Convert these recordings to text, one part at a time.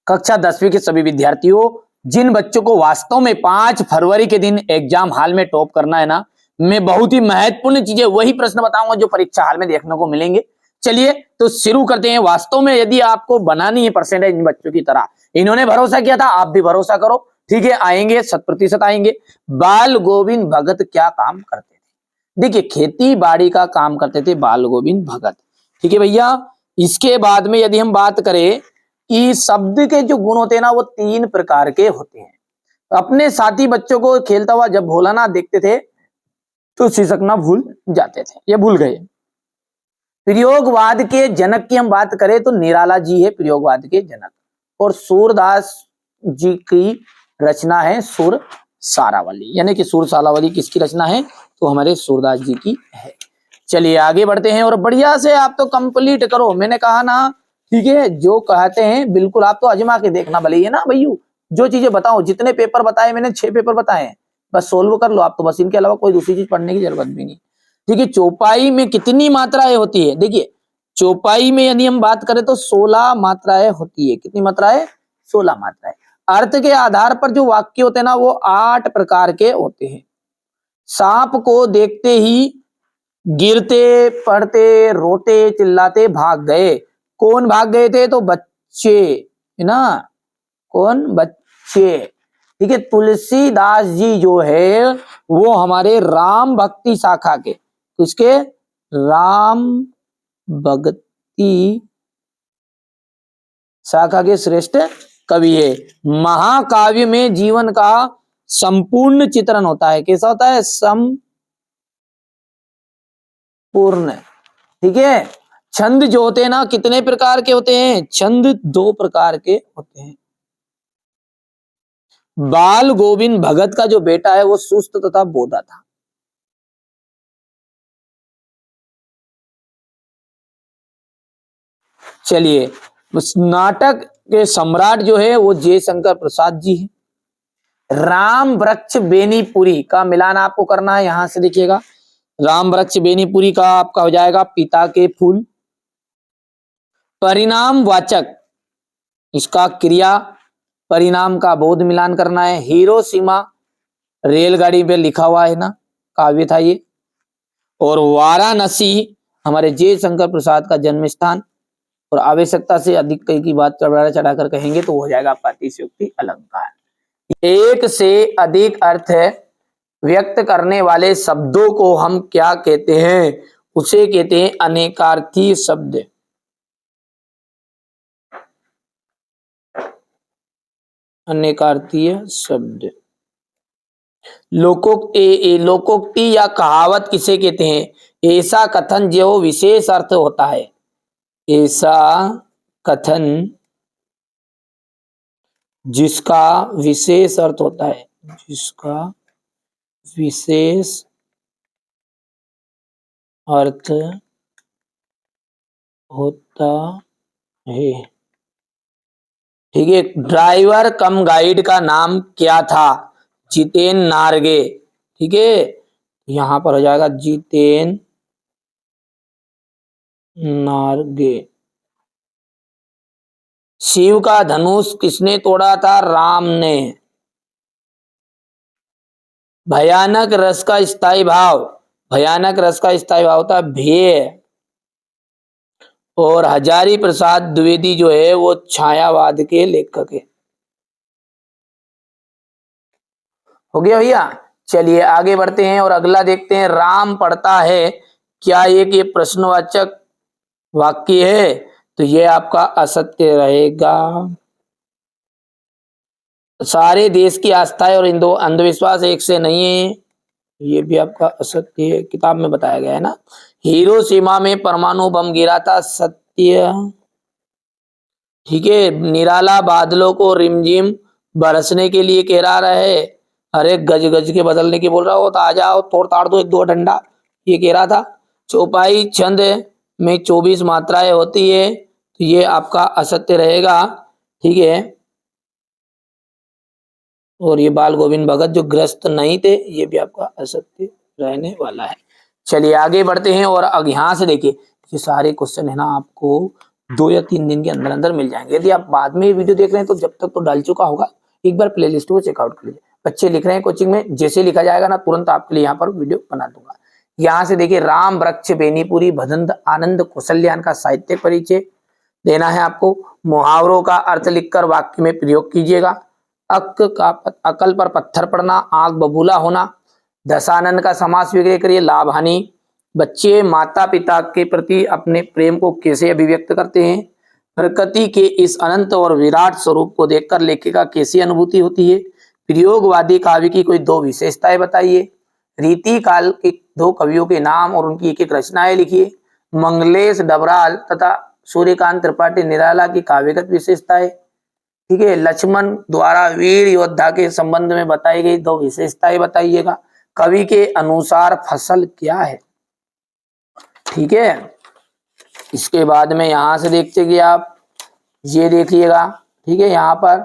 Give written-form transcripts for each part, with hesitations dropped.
कक्षा 10वीं के सभी विद्यार्थियों, जिन बच्चों को वास्तव में 5 फरवरी के दिन एग्जाम हॉल में टॉप करना है ना, मैं बहुत ही महत्वपूर्ण चीजें वही प्रश्न बताऊंगा जो परीक्षा हाल में देखने को मिलेंगे। चलिए तो शुरू करते हैं। वास्तव में यदि आपको बनानी है परसेंटेज इन बच्चों की तरह, इन्होंने भरोसा किया था, आप भी भरोसा करो, ठीक है, आएंगे, 100% आएंगे। बाल गोविंद भगत क्या काम करते थे? देखिए, खेती बाड़ी का काम करते थे बाल गोविंद भगत, ठीक है भैया। इसके बाद में यदि हम बात करें कि शब्द के जो गुण होते हैं ना, वो 3 प्रकार के होते हैं। अपने साथी बच्चों को खेलता हुआ जब भोलानाथ देखते थे तो सिसकना भूल जाते थे, ये भूल गए। प्रयोगवाद के जनक की हम बात करें तो निराला जी है प्रयोगवाद के जनक, और सूरदास जी की रचना है सुर सारावली, यानी कि सुर सारावली किसकी रचना है? तो हमारे सूरदास जी की है। चलिए आगे बढ़ते हैं और बढ़िया से आप तो कंप्लीट करो, मैंने कहा ना, ठीक है। जो कहते हैं बिल्कुल आप तो आजमा के देखना भले ही ना भैया, जो चीजें बताओ, जितने पेपर बताए मैंने 6 पेपर बताए, बस सोल्व कर लो आप तो, बस इनके अलावा कोई दूसरी चीज पढ़ने की जरूरत भी नहीं, ठीक है। चौपाई में कितनी मात्राएं होती है? देखिए, चौपाई में यदि हम बात करें तो 16 मात्राएं होती है। कितनी मात्राएं? 16 मात्राएं। अर्थ के आधार पर जो वाक्य होते हैं ना, वो 8 प्रकार के होते हैं। सांप को देखते ही गिरते पड़ते रोते चिल्लाते भाग गए। कौन भाग गए थे? तो बच्चे, है ना, कौन? बच्चे, ठीक है। तुलसीदास जी जो है वो हमारे राम भक्ति शाखा के, किसके? राम भक्ति शाखा के श्रेष्ठ कवि है। महाकाव्य में जीवन का संपूर्ण चित्रण होता है। कैसा होता है? संपूर्ण, ठीक है। छंद जो होते हैं ना, कितने प्रकार के होते हैं? छंद 2 प्रकार के होते हैं। बाल गोविंद भगत का जो बेटा है वो सुस्त तथा बोधा था। चलिए, नाटक के सम्राट जो है वो जयशंकर प्रसाद जी है। राम वृक्ष बेनीपुरी का मिलान आपको करना है, यहां से देखिएगा। राम वृक्ष बेनीपुरी का आपका हो जाएगा पिता के फूल। परिणाम वाचक, इसका क्रिया परिणाम का बोध मिलान करना है। हिरोशिमा रेलगाड़ी पे लिखा हुआ है ना, काव्य था ये। और वाराणसी हमारे जयशंकर प्रसाद का जन्म स्थान। और आवश्यकता से अधिक कई की बात चढ़ाकर कहेंगे तो हो जाएगा आपका अतिशयोक्ति अलंकार। एक से अधिक अर्थ व्यक्त करने वाले शब्दों को हम क्या कहते हैं? उसे कहते हैं अनेकार्थी शब्द। अनेकार्थीय शब्द। लोकोक्ति या कहावत किसे कहते हैं? ऐसा कथन जो विशेष अर्थ होता है। ऐसा कथन जिसका विशेष अर्थ होता है, जिसका विशेष अर्थ होता है, ठीक है। ड्राइवर कम गाइड का नाम क्या था? जितेन नारगे, ठीक है। यहां पर हो जाएगा जितेन नारगे। शिव का धनुष किसने तोड़ा था? राम ने। भयानक रस का स्थायी भाव, भयानक रस का स्थायी भाव था भेय। और हजारी प्रसाद द्विवेदी जो है वो छायावाद के लेखक है। हो गया भैया। चलिए आगे बढ़ते हैं और अगला देखते हैं। राम पढ़ता है, क्या ये प्रश्नवाचक वाक्य है? तो ये आपका असत्य रहेगा। सारे देश की आस्थाएं और अंधविश्वास एक से नहीं है, ये भी आपका असत्य है, किताब में बताया गया है ना। हिरोशिमा में परमाणु बम गिरा था, सत्य, ठीक है। निराला बादलों को रिमझिम बरसने के लिए कह रहा है, अरे गज गज के बदलने की बोल रहा हो तो आ जाओ तोड़ ताड़ दो 1-2 डंडा, ये कह रहा था। चौपाई छंद में 24 मात्राएं होती है, तो ये आपका असत्य रहेगा, ठीक है। और ये बाल गोविंद भगत जो ग्रस्त नहीं थे, ये भी आपका असत्य रहने वाला है। चलिए आगे बढ़ते हैं और अब यहां से देखिए, ये सारे क्वेश्चन है ना आपको 2 या 3 दिन के अंदर अंदर मिल जाएंगे। यदि आप बाद में ये वीडियो देख रहे हैं तो जब तक तो डाल चुका होगा, एक बार प्लेलिस्ट को चेकआउट कर लीजिए। बच्चे लिख रहे हैं कोचिंग में, जैसे लिखा जाएगा ना तुरंत आपके लिए यहाँ पर वीडियो बना दूंगा। यहाँ से देखिए, राम वृक्ष बेनीपुरी भदंत आनंद कौशल्यान का साहित्य परिचय देना है आपको। मुहावरों का अर्थ लिखकर वाक्य में प्रयोग कीजिएगा। अकल पर पत्थर पड़ना, आंख बबूला होना। दशानन का समास वगैरह करिए। लाभ हानि। बच्चे माता पिता के प्रति अपने प्रेम को कैसे अभिव्यक्त करते हैं। प्रकृति के इस अनंत और विराट स्वरूप को देखकर लेखिका कैसी अनुभूति होती है। प्रयोगवादी काव्य की कोई 2 विशेषताएं बताइए। रीति काल के 2 कवियों के नाम और उनकी एक रचनाएं लिखिए। मंगलेश डबराल तथा सूर्यकांत त्रिपाठी निराला की काव्यगत विशेषताएं। ठीक है, लक्ष्मण द्वारा वीर योद्धा के संबंध में बताई गई 2 विशेषताएं बताइएगा। कवि के अनुसार फसल क्या है। ठीक है, इसके बाद में यहां से देखते कि आप ये देखिएगा। ठीक है, यहां पर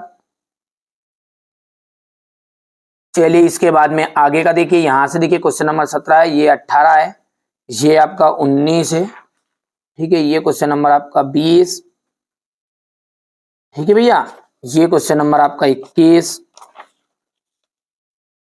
चलिए इसके बाद में आगे का देखिए। यहां से देखिए क्वेश्चन नंबर 17 है, ये 18 है, ये आपका 19 है। ठीक है, ये क्वेश्चन नंबर आपका 20। ठीक है भैया, ये क्वेश्चन नंबर आपका 21,